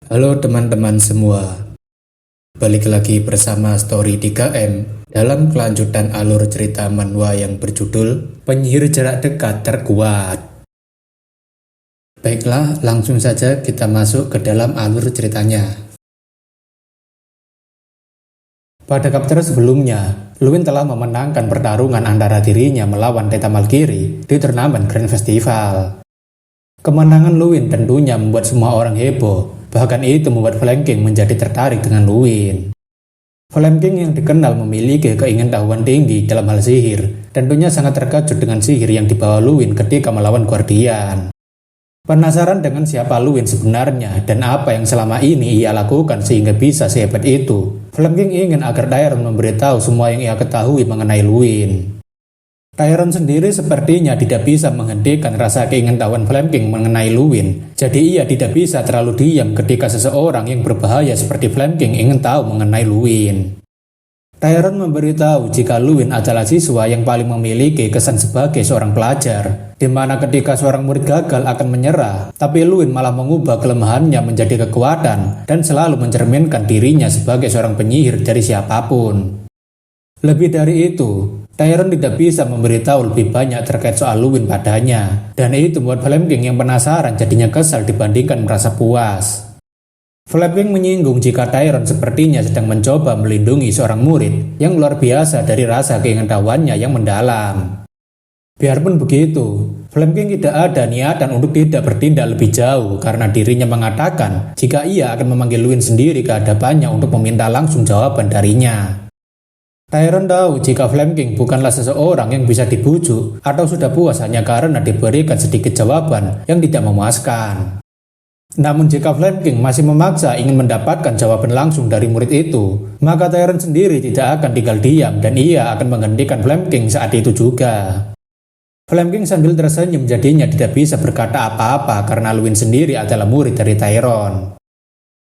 Halo teman-teman semua, balik lagi bersama Story 3M dalam kelanjutan alur cerita manhwa yang berjudul Penyihir Jarak Dekat Terkuat. Baiklah, langsung saja kita masuk ke dalam alur ceritanya. Pada chapter sebelumnya, Luin telah memenangkan pertarungan antara dirinya melawan Teta Malkiri di turnamen Grand Festival. Kemenangan Luin tentunya membuat semua orang heboh. Bahkan itu membuat Flame King menjadi tertarik dengan Luin. Flame King yang dikenal memiliki keingintahuan tinggi dalam hal sihir, tentunya sangat terkejut dengan sihir yang dibawa Luin ketika melawan Guardian. Penasaran dengan siapa Luin sebenarnya dan apa yang selama ini ia lakukan sehingga bisa sehebat itu, Flame King ingin agar Tyron memberitahu semua yang ia ketahui mengenai Luin. Tyron sendiri sepertinya tidak bisa menghentikan rasa keingintahuan Flame King mengenai Luin, jadi ia tidak bisa terlalu diam ketika seseorang yang berbahaya seperti Flame King ingin tahu mengenai Luin. Tyron memberitahu jika Luin adalah siswa yang paling memiliki kesan sebagai seorang pelajar, di mana ketika seorang murid gagal akan menyerah, tapi Luin malah mengubah kelemahannya menjadi kekuatan dan selalu mencerminkan dirinya sebagai seorang penyihir dari siapapun. Lebih dari itu, Tyron tidak bisa memberitahu lebih banyak terkait soal Luin padanya, dan itu membuat Flame King yang penasaran jadinya kesal dibandingkan merasa puas. Flame King menyinggung jika Tyron sepertinya sedang mencoba melindungi seorang murid yang luar biasa dari rasa keingintahuannya yang mendalam. Biarpun begitu, Flame King tidak ada niatan untuk tidak bertindak lebih jauh karena dirinya mengatakan jika ia akan memanggil Luin sendiri ke hadapannya untuk meminta langsung jawaban darinya. Tyron tahu jika Flame King bukanlah seseorang yang bisa dibujuk atau sudah puas hanya karena diberikan sedikit jawaban yang tidak memuaskan. Namun jika Flame King masih memaksa ingin mendapatkan jawaban langsung dari murid itu, maka Tyron sendiri tidak akan tinggal diam dan ia akan menghentikan Flame King saat itu juga. Flame King sambil tersenyum jadinya tidak bisa berkata apa-apa karena Luin sendiri adalah murid dari Tyron.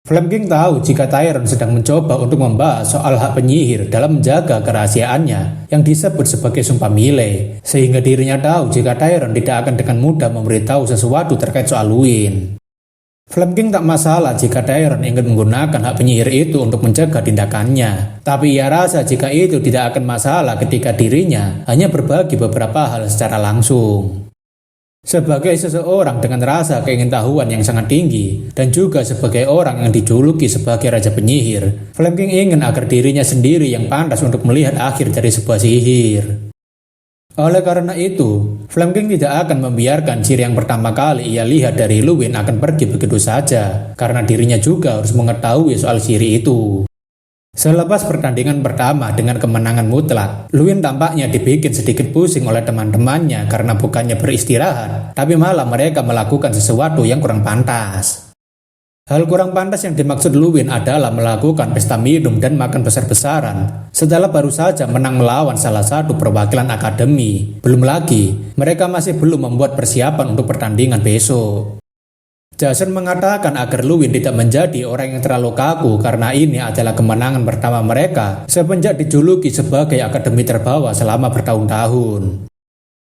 Flame King tahu jika Tyron sedang mencoba untuk membahas soal hak penyihir dalam menjaga kerahasiaannya yang disebut sebagai sumpah milih, sehingga dirinya tahu jika Tyron tidak akan dengan mudah memberitahu sesuatu terkait soal Luin. Flame King tak masalah jika Tyron ingin menggunakan hak penyihir itu untuk mencegah tindakannya, tapi ia rasa jika itu tidak akan masalah ketika dirinya hanya berbagi beberapa hal secara langsung. Sebagai seseorang dengan rasa keingintahuan yang sangat tinggi dan juga sebagai orang yang dijuluki sebagai Raja Penyihir, Flame King ingin agar dirinya sendiri yang pantas untuk melihat akhir dari sebuah sihir. Oleh karena itu, Flame King tidak akan membiarkan sihir yang pertama kali ia lihat dari Luin akan pergi begitu saja, karena dirinya juga harus mengetahui soal sihir itu. Selepas pertandingan pertama dengan kemenangan mutlak, Luin tampaknya dibikin sedikit pusing oleh teman-temannya karena bukannya beristirahat, tapi malah mereka melakukan sesuatu yang kurang pantas. Hal kurang pantas yang dimaksud Luin adalah melakukan pesta minum dan makan besar-besaran setelah baru saja menang melawan salah satu perwakilan akademi. Belum lagi, mereka masih belum membuat persiapan untuk pertandingan besok. Jason mengatakan agar Luin tidak menjadi orang yang terlalu kaku karena ini adalah kemenangan pertama mereka semenjak dijuluki sebagai akademi terbawa selama bertahun-tahun.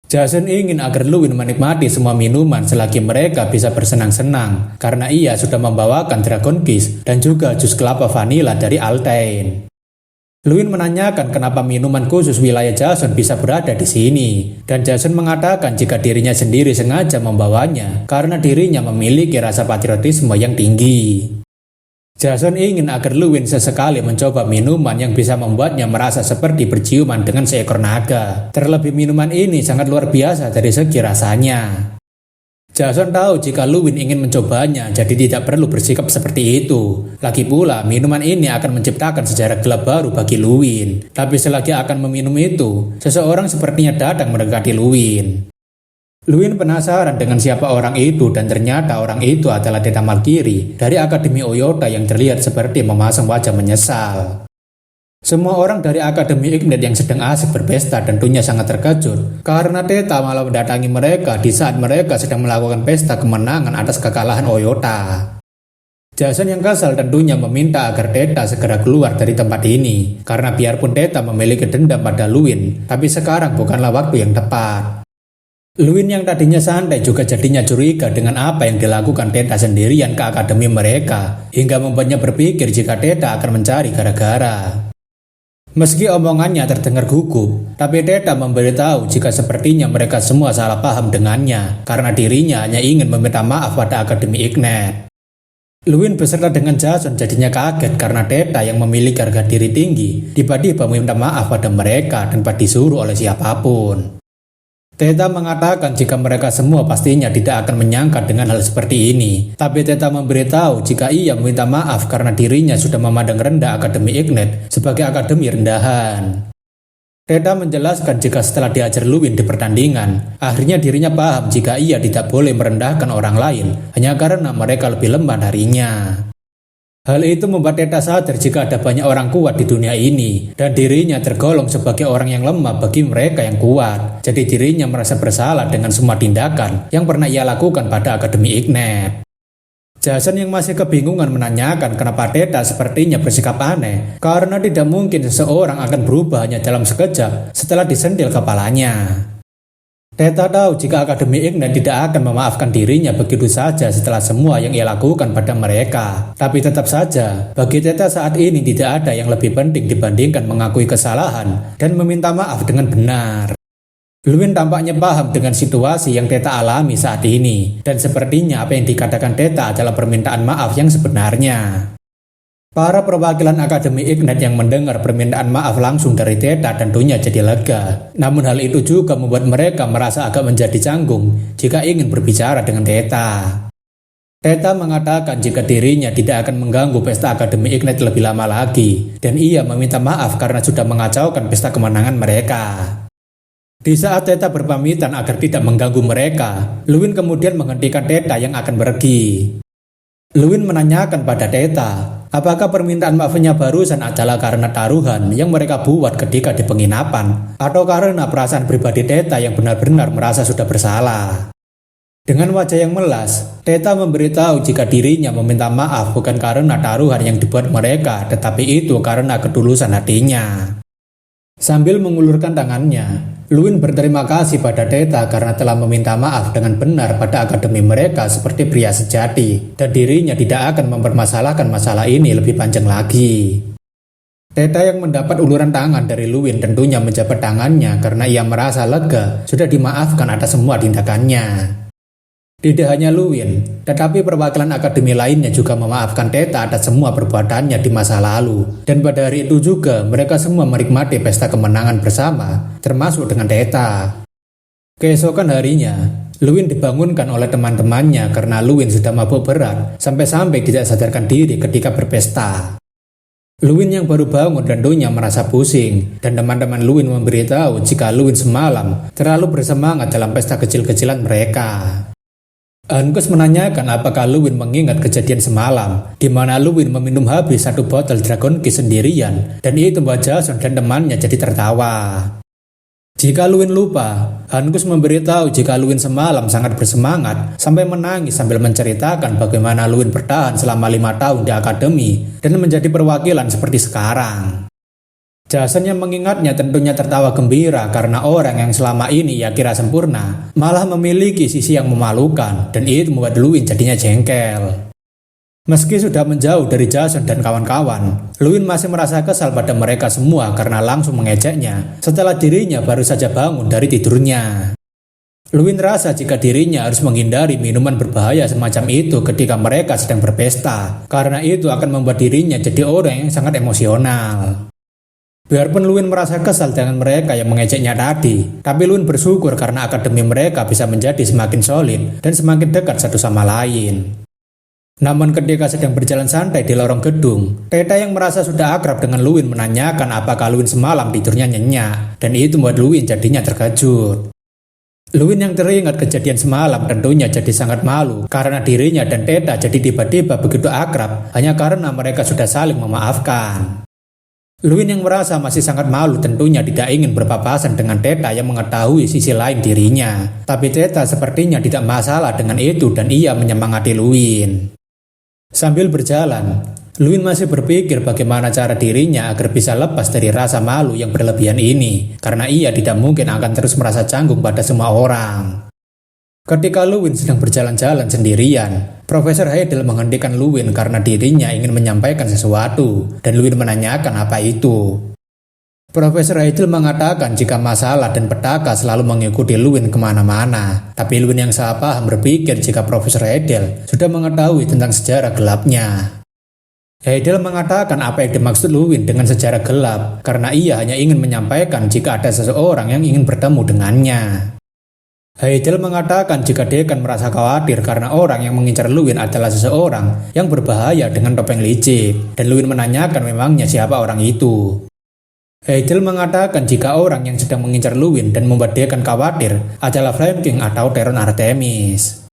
Jason ingin agar Luin menikmati semua minuman selagi mereka bisa bersenang-senang karena ia sudah membawakan Dragon Kiss dan juga jus kelapa vanila dari Altain. Luin menanyakan kenapa minuman khusus wilayah Jason bisa berada di sini, dan Jason mengatakan jika dirinya sendiri sengaja membawanya karena dirinya memiliki rasa patriotisme yang tinggi. Jason ingin agar Luin sesekali mencoba minuman yang bisa membuatnya merasa seperti berciuman dengan seekor naga. Terlebih minuman ini sangat luar biasa dari segi rasanya. Jason tahu jika Luin ingin mencobanya, jadi tidak perlu bersikap seperti itu. Lagi pula, minuman ini akan menciptakan sejarah gelap baru bagi Luin. Tapi selagi akan meminum itu, seseorang sepertinya datang mendekati Luin. Luin penasaran dengan siapa orang itu dan ternyata orang itu adalah Teta Malkiri dari Akademi Oyota yang terlihat seperti memasang wajah menyesal. Semua orang dari Akademi Ignite yang sedang asik berpesta tentunya sangat terkejut karena Teta malah mendatangi mereka di saat mereka sedang melakukan pesta kemenangan atas kekalahan Oyota. Jason yang kesal tentunya meminta agar Teta segera keluar dari tempat ini karena biarpun Teta memiliki dendam pada Luin, tapi sekarang bukanlah waktu yang tepat. Luin yang tadinya santai juga jadinya curiga dengan apa yang dilakukan Theta sendirian ke akademi mereka, hingga membuatnya berpikir jika Theta akan mencari gara-gara. Meski omongannya terdengar gugup, tapi Theta memberitahu jika sepertinya mereka semua salah paham dengannya, karena dirinya hanya ingin meminta maaf pada Akademi Ignite. Luin beserta dengan Jason jadinya kaget karena Theta yang memiliki harga diri tinggi tiba-tiba meminta maaf pada mereka tanpa disuruh oleh siapapun. Theta mengatakan jika mereka semua pastinya tidak akan menyangka dengan hal seperti ini. Tapi Theta memberitahu jika ia meminta maaf karena dirinya sudah memandang rendah Akademi Ignite sebagai akademi rendahan. Theta menjelaskan jika setelah diajar Luin di pertandingan, akhirnya dirinya paham jika ia tidak boleh merendahkan orang lain hanya karena mereka lebih lemah darinya. Hal itu membuat Theta sadar jika ada banyak orang kuat di dunia ini dan dirinya tergolong sebagai orang yang lemah bagi mereka yang kuat. Jadi dirinya merasa bersalah dengan semua tindakan yang pernah ia lakukan pada Akademi Ignite. Jason yang masih kebingungan menanyakan kenapa Theta sepertinya bersikap aneh karena tidak mungkin seseorang akan berubah hanya dalam sekejap setelah disentil kepalanya. Theta tahu jika Akademi Ignite tidak akan memaafkan dirinya begitu saja setelah semua yang ia lakukan pada mereka. Tapi tetap saja, bagi Theta saat ini tidak ada yang lebih penting dibandingkan mengakui kesalahan dan meminta maaf dengan benar. Luin tampaknya paham dengan situasi yang Theta alami saat ini, dan sepertinya apa yang dikatakan Theta adalah permintaan maaf yang sebenarnya. Para perwakilan Akademi Ignite yang mendengar permintaan maaf langsung dari Theta tentunya jadi lega. Namun hal itu juga membuat mereka merasa agak menjadi canggung jika ingin berbicara dengan Theta. Theta mengatakan jika dirinya tidak akan mengganggu pesta Akademi Ignite lebih lama lagi, dan ia meminta maaf karena sudah mengacaukan pesta kemenangan mereka. Di saat Theta berpamitan agar tidak mengganggu mereka, Luin kemudian menghentikan Theta yang akan pergi. Luin menanyakan pada Theta, apakah permintaan maafnya barusan adalah karena taruhan yang mereka buat ketika di penginapan, atau karena perasaan pribadi Theta yang benar-benar merasa sudah bersalah? Dengan wajah yang melas, Theta memberitahu jika dirinya meminta maaf bukan karena taruhan yang dibuat mereka, tetapi itu karena ketulusan hatinya. Sambil mengulurkan tangannya, Luin berterima kasih pada Theta karena telah meminta maaf dengan benar pada akademi mereka seperti pria sejati, dan dirinya tidak akan mempermasalahkan masalah ini lebih panjang lagi. Theta yang mendapat uluran tangan dari Luin tentunya menjabat tangannya karena ia merasa lega sudah dimaafkan atas semua tindakannya. Tidak hanya Luin, tetapi perwakilan akademi lainnya juga memaafkan Theta atas semua perbuatannya di masa lalu. Dan pada hari itu juga mereka semua menikmati pesta kemenangan bersama, termasuk dengan Theta. Keesokan harinya, Luin dibangunkan oleh teman-temannya karena Luin sudah mabuk berat sampai-sampai tidak sadarkan diri ketika berpesta. Luin yang baru bangun tentunya merasa pusing, dan teman-teman Luin memberitahu jika Luin semalam terlalu bersemangat dalam pesta kecil-kecilan mereka. Angus menanyakan apakah Luin mengingat kejadian semalam, di mana Luin meminum habis satu botol Dragon Key sendirian, dan itu membuat Jason dan temannya jadi tertawa. Jika Luin lupa, Angus memberitahu jika Luin semalam sangat bersemangat sampai menangis sambil menceritakan bagaimana Luin bertahan selama 5 tahun di akademi dan menjadi perwakilan seperti sekarang. Jason yang mengingatnya tentunya tertawa gembira karena orang yang selama ini ia kira sempurna malah memiliki sisi yang memalukan, dan itu membuat Luin jadinya jengkel. Meski sudah menjauh dari Jason dan kawan-kawan, Luin masih merasa kesal pada mereka semua karena langsung mengejeknya setelah dirinya baru saja bangun dari tidurnya. Luin rasa jika dirinya harus menghindari minuman berbahaya semacam itu ketika mereka sedang berpesta, karena itu akan membuat dirinya jadi orang yang sangat emosional. Biarpun Luin merasa kesal dengan mereka yang mengejeknya tadi, tapi Luin bersyukur karena akademi mereka bisa menjadi semakin solid dan semakin dekat satu sama lain. Namun ketika sedang berjalan santai di lorong gedung, Theta yang merasa sudah akrab dengan Luin menanyakan apakah Luin semalam tidurnya nyenyak, dan itu membuat Luin jadinya terkejut. Luin yang teringat kejadian semalam tentunya jadi sangat malu karena dirinya dan Theta jadi tiba-tiba begitu akrab hanya karena mereka sudah saling memaafkan. Luin yang merasa masih sangat malu tentunya tidak ingin berpapasan dengan Theta yang mengetahui sisi lain dirinya. Tapi Theta sepertinya tidak masalah dengan itu dan ia menyemangati Luin. Sambil berjalan, Luin masih berpikir bagaimana cara dirinya agar bisa lepas dari rasa malu yang berlebihan ini, karena ia tidak mungkin akan terus merasa canggung pada semua orang. Ketika Luwin sedang berjalan-jalan sendirian, Profesor Heidel menghentikan Luwin karena dirinya ingin menyampaikan sesuatu, dan Luwin menanyakan apa itu. Profesor Heidel mengatakan jika masalah dan petaka selalu mengikuti Luwin kemana-mana, tapi Luwin yang salah paham berpikir jika Profesor Heidel sudah mengetahui tentang sejarah gelapnya. Heidel mengatakan apa yang dimaksud Luwin dengan sejarah gelap, karena ia hanya ingin menyampaikan jika ada seseorang yang ingin bertemu dengannya. Heidel mengatakan jika Dekan merasa khawatir karena orang yang mengincar Luwin adalah seseorang yang berbahaya dengan topeng licik, dan Luwin menanyakan memangnya siapa orang itu. Heidel mengatakan jika orang yang sedang mengincar Luwin dan membuat Dekan khawatir adalah Flame King atau Theron Artemis.